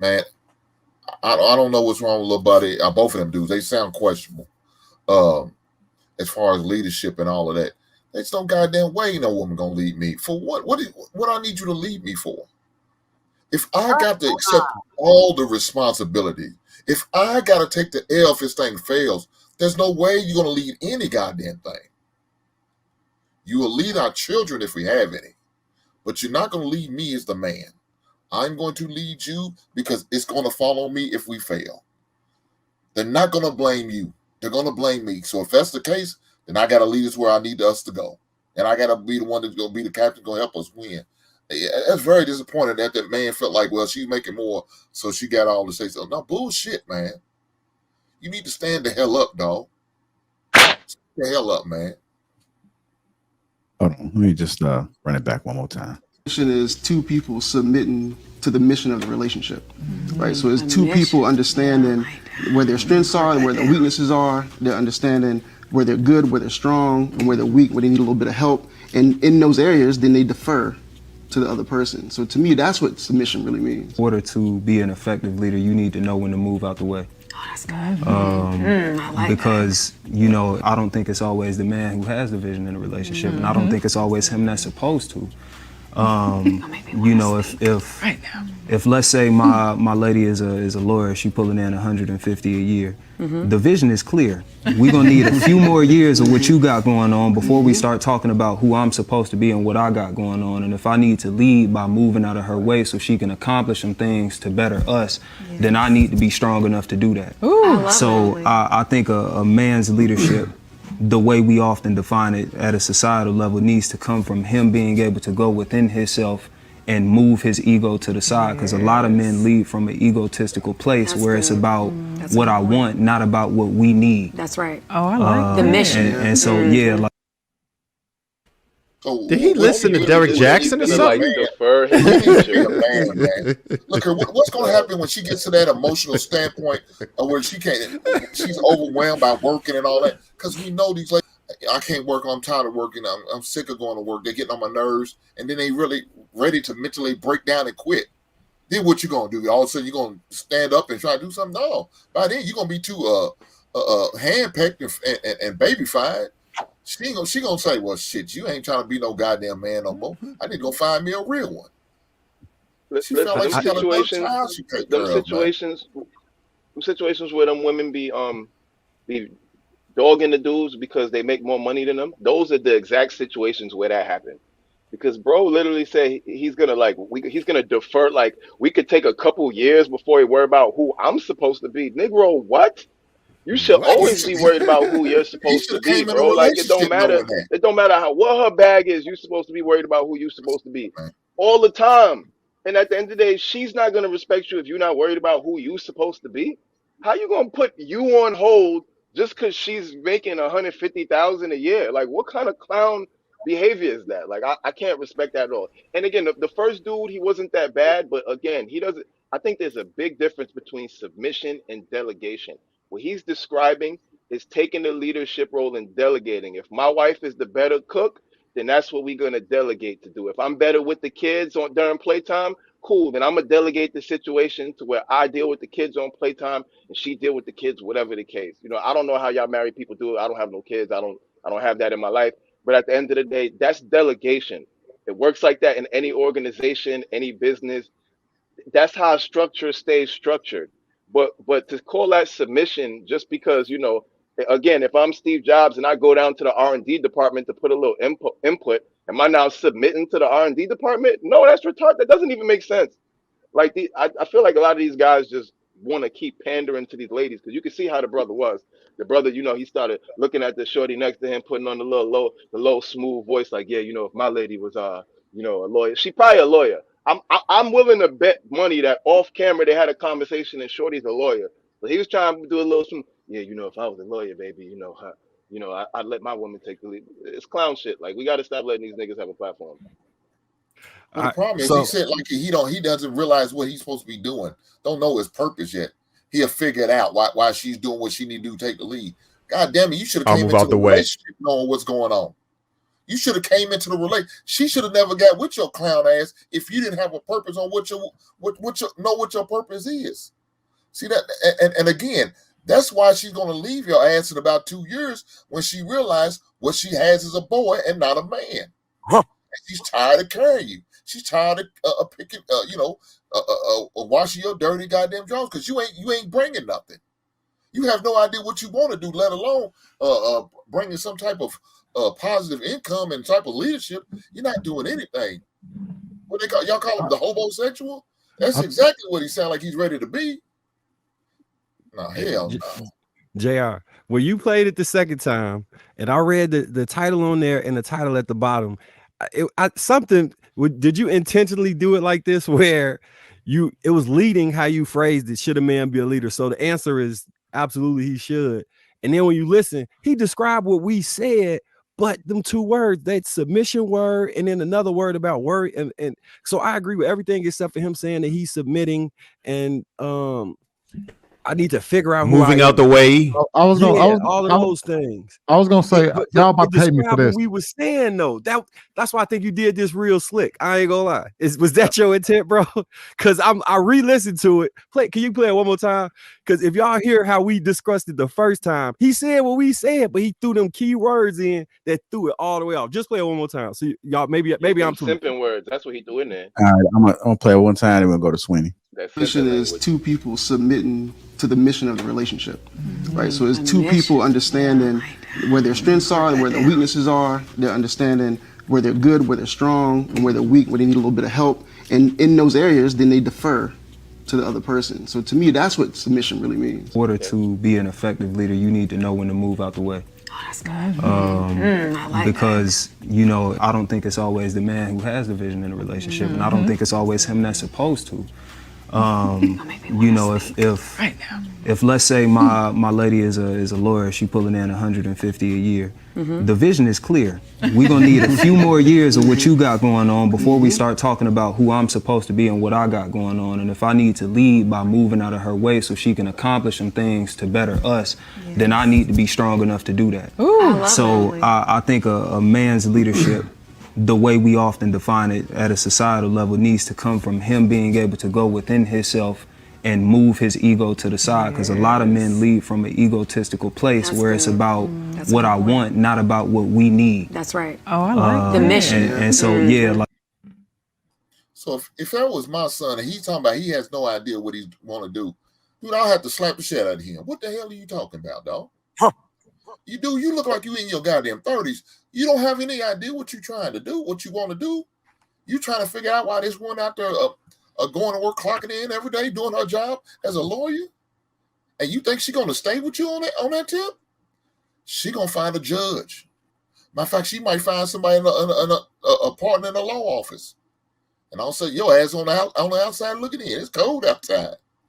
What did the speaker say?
man, I don't know what's wrong with little buddy. Both of them dudes, they sound questionable. As far as leadership and all of that, there's no goddamn way no woman gonna lead me for what? What I need you to lead me for? If I got to accept all the responsibility, if I got to take the L if this thing fails, there's no way you're gonna lead any goddamn thing. You will lead our children if we have any, but you're not gonna lead me as the man. I'm going to lead you because it's going to fall on me if we fail. They're not going to blame you. They're going to blame me. So if that's the case, then I got to lead us where I need us to go. And I got to be the one that's going to be the captain, going to help us win. That's very disappointing that man felt like, well, she's making more, so she got all to say so. No, bullshit, man. You need to stand the hell up, dog. Stand the hell up, man. Hold on. Let me just run it back one more time. Is two people submitting to the mission of the relationship, right? So it's two people understanding where their strengths are and where their weaknesses are. They're understanding where they're good, where they're strong, and where they're weak, where they need a little bit of help. And in those areas, then they defer to the other person. So to me, that's what submission really means. In order to be an effective leader, you need to know when to move out the way. Oh, that's good. I like because, you know, I don't think it's always the man who has the vision in a relationship, and I don't think it's always him that's supposed to. You know, if let's say my lady is a lawyer, she pulling in 150 a year. The vision is clear. We're gonna need a few more years of what you got going on before we start talking about who I'm supposed to be and what I got going on. And if I need to lead by moving out of her way so she can accomplish some things to better us, then I need to be strong enough to do that. So I think a man's leadership, the way we often define it at a societal level, needs to come from him being able to go within himself and move his ego to the side, because a lot of men lead from an egotistical place where it's about what I want, not about what we need. That's right. Oh, I like the mission. And so, yeah, like. Did he listen to Derek Jackson or something? Look, what's going to happen when she gets to that emotional standpoint of where she's overwhelmed by working and all that? Because we know these ladies, I can't work, I'm tired of working, I'm sick of going to work, they're getting on my nerves, and then they really ready to mentally break down and quit. Then what you going to do? All of a sudden you're going to stand up and try to do something? No. By then you're going to be too hand-pecked and baby-fied. She gonna say, well, shit, you ain't trying to be no goddamn man no more. I need to go find me a real one. She felt like she got a child she take care of, situations where them women be dogging the dudes because they make more money than them. Those are the exact situations where that happened. Because bro literally said he's gonna he's gonna defer, like we could take a couple years before he worry about who I'm supposed to be. Negro, what? You should always be worried about who you're supposed to be, bro. Like it don't matter. It don't matter what her bag is. You're supposed to be worried about who you're supposed to be all the time. And at the end of the day, she's not gonna respect you if you're not worried about who you're supposed to be. How you gonna put you on hold just because she's making $150,000 a year? Like, what kind of clown behavior is that? Like, I can't respect that at all. And again, the first dude, he wasn't that bad, but again, he doesn't. I think there's a big difference between submission and delegation. What he's describing is taking the leadership role and delegating. If my wife is the better cook, then that's what we're going to delegate to do. If I'm better with the kids during playtime, cool. Then I'm going to delegate the situation to where I deal with the kids on playtime and she deal with the kids, whatever the case. You know, I don't know how y'all married people do it. I don't have no kids. I don't have that in my life. But at the end of the day, that's delegation. It works like that in any organization, any business. That's how structure stays structured. But to call that submission just because, you know, again, if I'm Steve Jobs and I go down to the R&D department to put a little input, am I now submitting to the R&D department? No, that's retarded. That doesn't even make sense. Like I feel like a lot of these guys just want to keep pandering to these ladies, because you can see how the brother was. The brother, you know, he started looking at the shorty next to him, putting on the low smooth voice, like, yeah, you know, if my lady was you know, a lawyer, she probably a lawyer. I'm willing to bet money that off camera they had a conversation and shorty's a lawyer. So he was trying to do a little some, yeah, you know, if I was a lawyer, baby, you know, I'd let my woman take the lead. It's clown shit. Like, we got to stop letting these niggas have a platform. Well, the problem is he said like he doesn't realize what he's supposed to be doing. Don't know his purpose yet. He'll figure it out why she's doing what she need to do, take the lead. God damn it, you should have came into the relationship knowing what's going on. You should have came into the relation. She should have never got with your clown ass if you didn't have a purpose on what your purpose is. See that? And again, that's why she's going to leave your ass in about 2 years when she realized what she has is a boy and not a man. Huh. And she's tired of carrying you. She's tired of picking, washing your dirty goddamn drawers because you ain't bringing nothing. You have no idea what you want to do, let alone bringing some type of positive income and type of leadership. You're not doing anything. What they call y'all call him the homosexual? That's exactly what he sounds like he's ready to be. No, hell no. JR, when you played it the second time, and I read the title on there and the title at the bottom, did you intentionally do it like this where it was leading how you phrased it? Should a man be a leader? So the answer is absolutely he should. And then when you listen, he described what we said, but them two words, that submission word, and then another word about word. And so I agree with everything except for him saying that he's submitting. And I need to figure out moving out the way. All of those things. I was gonna say y'all about to pay me for this. We were saying though, that's why I think you did this real slick. I ain't gonna lie. Was that your intent, bro? Because I re-listened to it. Can you play it one more time? Because if y'all hear how we discussed it the first time, he said what we said, but he threw them key words in that threw it all the way off. Just play it one more time. So y'all maybe I'm too simping words. That's what he threw in there. All right, I'm gonna play it one time and we'll go to Sweeney. Mission is two people submitting to the mission of the relationship, right? So it's two people understanding where their strengths are and where their weaknesses are. They're understanding where they're good, where they're strong, and where they're weak, where they need a little bit of help. And in those areas, then they defer to the other person. So to me, that's what submission really means. In order to be an effective leader, you need to know when to move out the way. Oh, that's good. I like because that. I don't think it's always the man who has the vision in a relationship, and I don't think it's always him that's supposed to. If let's say my lady is a lawyer, she pulling in 150 a year. The vision is clear. We're gonna need a few more years of what you got going on before we start talking about who I'm supposed to be and what I got going on. And if I need to lead by moving out of her way so she can accomplish some things to better us, then I need to be strong enough to do that. I think a man's leadership, the way we often define it at a societal level, needs to come from him being able to go within himself and move his ego to the side, because a lot of men lead from an egotistical place where it's about what I want, not about what we need. That's right. Oh, I like the mission. And so So if that was my son and he's talking about he has no idea what he want to do, dude, I'll have to slap the shit out of him. What the hell are you talking about, dog? You look like you in your goddamn 30s. You don't have any idea what you're trying to do, what you want to do. You trying to figure out why this one out there going to work, clocking in every day, doing her job as a lawyer, and you think she's going to stay with you on that tip? She going to find a judge. Matter of fact, she might find somebody in a partner in a law office. And I'll say, your ass on the outside looking in. It's cold outside.